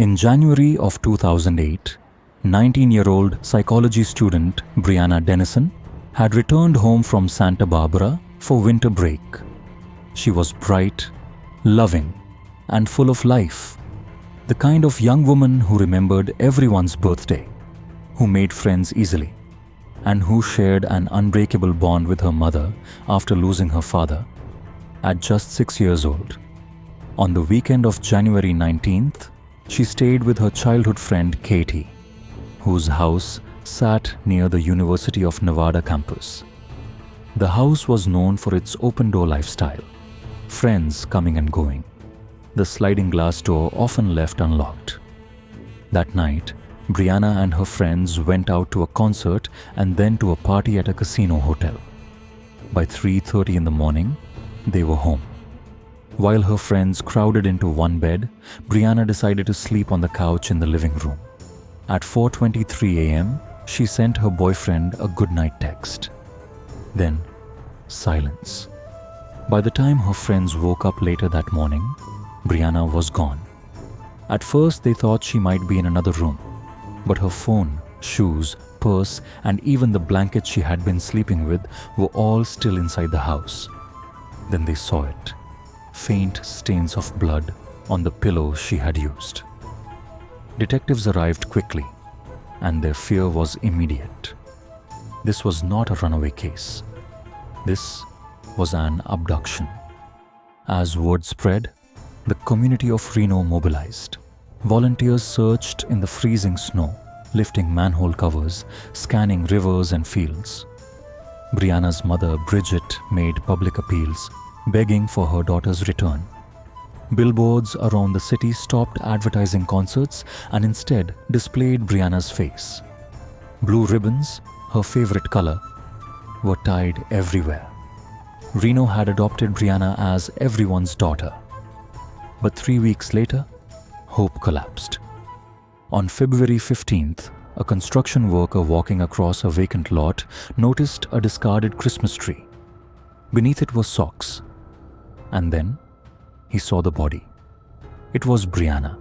In January of 2008, 19-year-old psychology student Brianna Dennison had returned home from Santa Barbara for winter break. She was bright, loving, and full of life. The kind of young woman who remembered everyone's birthday, who made friends easily, and who shared an unbreakable bond with her mother after losing her father at just 6 years old. On the weekend of January 19th, she stayed with her childhood friend Katie, whose house sat near the University of Nevada campus. The house was known for its open-door lifestyle, friends coming and going, the sliding glass door often left unlocked. That night, Brianna and her friends went out to a concert and then to a party at a casino hotel. By 3:30 in the morning, they were home. While her friends crowded into one bed, Brianna decided to sleep on the couch in the living room. At 4:23 a.m., she sent her boyfriend a goodnight text. Then, silence. By the time her friends woke up later that morning, Brianna was gone. At first, they thought she might be in another room, but her phone, shoes, purse, and even the blanket she had been sleeping with were all still inside the house. Then they saw it. Faint stains of blood on the pillow she had used. Detectives arrived quickly, and their fear was immediate. This was not a runaway case. This was an abduction. As word spread, the community of Reno mobilized. Volunteers searched in the freezing snow, lifting manhole covers, scanning rivers and fields. Brianna's mother, Bridget, made public appeals, begging for her daughter's return. Billboards around the city stopped advertising concerts and instead displayed Brianna's face. Blue ribbons, her favorite color, were tied everywhere. Reno had adopted Brianna as everyone's daughter. But 3 weeks later, hope collapsed. On February 15th, a construction worker walking across a vacant lot noticed a discarded Christmas tree. Beneath it were socks. And then, he saw the body. It was Brianna.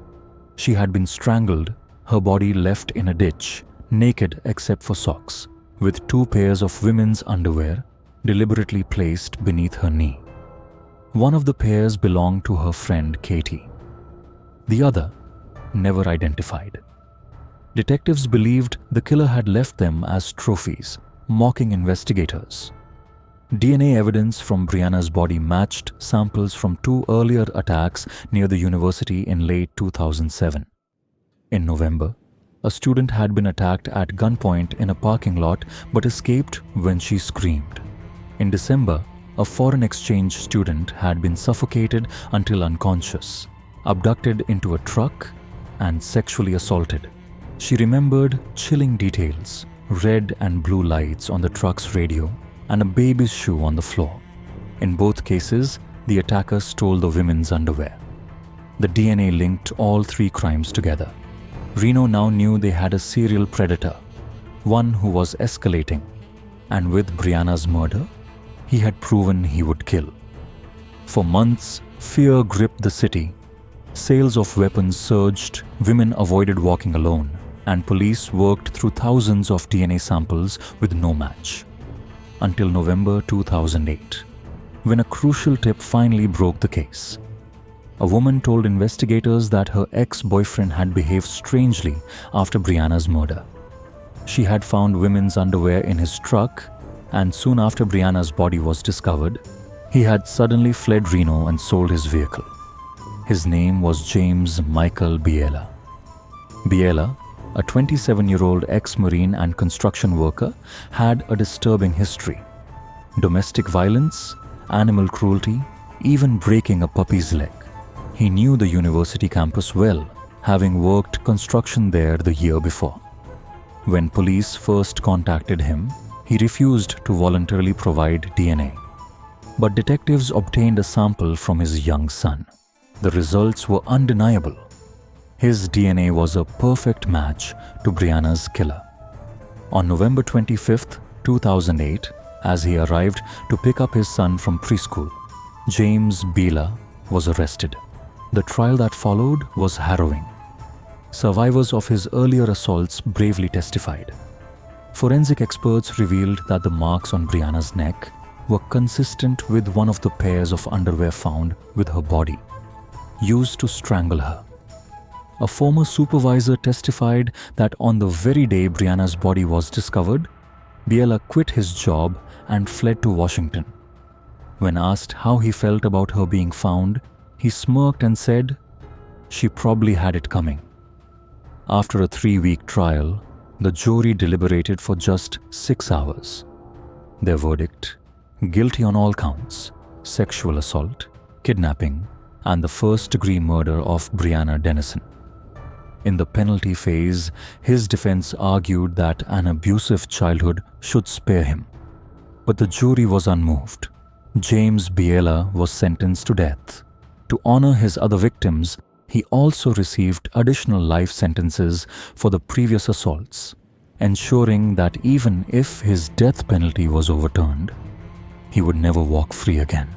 She had been strangled, her body left in a ditch, naked except for socks, with 2 pairs of women's underwear deliberately placed beneath her knee. One of the pairs belonged to her friend Katie. The other, never identified. Detectives believed the killer had left them as trophies, mocking investigators. DNA evidence from Brianna's body matched samples from 2 earlier attacks near the university in late 2007. In November, a student had been attacked at gunpoint in a parking lot but escaped when she screamed. In December, a foreign exchange student had been suffocated until unconscious, abducted into a truck, and sexually assaulted. She remembered chilling details, red and blue lights on the truck's radio, and a baby's shoe on the floor. In both cases, the attacker stole the women's underwear. The DNA linked all 3 crimes together. Reno now knew they had a serial predator, one who was escalating, and with Brianna's murder, he had proven he would kill. For months, fear gripped the city. Sales of weapons surged, women avoided walking alone, and police worked through thousands of DNA samples with no match. Until November 2008, when a crucial tip finally broke the case. A woman told investigators that her ex-boyfriend had behaved strangely after Brianna's murder. She had found women's underwear in his truck, and soon after Brianna's body was discovered, he had suddenly fled Reno and sold his vehicle. His name was James Michael Biela. Biela, a 27-year-old ex-Marine and construction worker, had a disturbing history. Domestic violence, animal cruelty, even breaking a puppy's leg. He knew the university campus well, having worked construction there the year before. When police first contacted him, he refused to voluntarily provide DNA. But detectives obtained a sample from his young son. The results were undeniable. His DNA was a perfect match to Brianna's killer. On November 25, 2008, as he arrived to pick up his son from preschool, James Biela was arrested. The trial that followed was harrowing. survivors of his earlier assaults bravely testified. Forensic experts revealed that the marks on Brianna's neck were consistent with one of the pairs of underwear found with her body, used to strangle her. A former supervisor testified that on the very day Brianna's body was discovered, Biela quit his job and fled to Washington. When asked how he felt about her being found, he smirked and said, "She probably had it coming." After a 3-week trial, the jury deliberated for just 6 hours. Their verdict: guilty on all counts, sexual assault, kidnapping, and the first-degree murder of Brianna Dennison. In the penalty phase, his defense argued that an abusive childhood should spare him. But the jury was unmoved. James Biela was sentenced to death. To honor his other victims, he also received additional life sentences for the previous assaults, ensuring that even if his death penalty was overturned, he would never walk free again.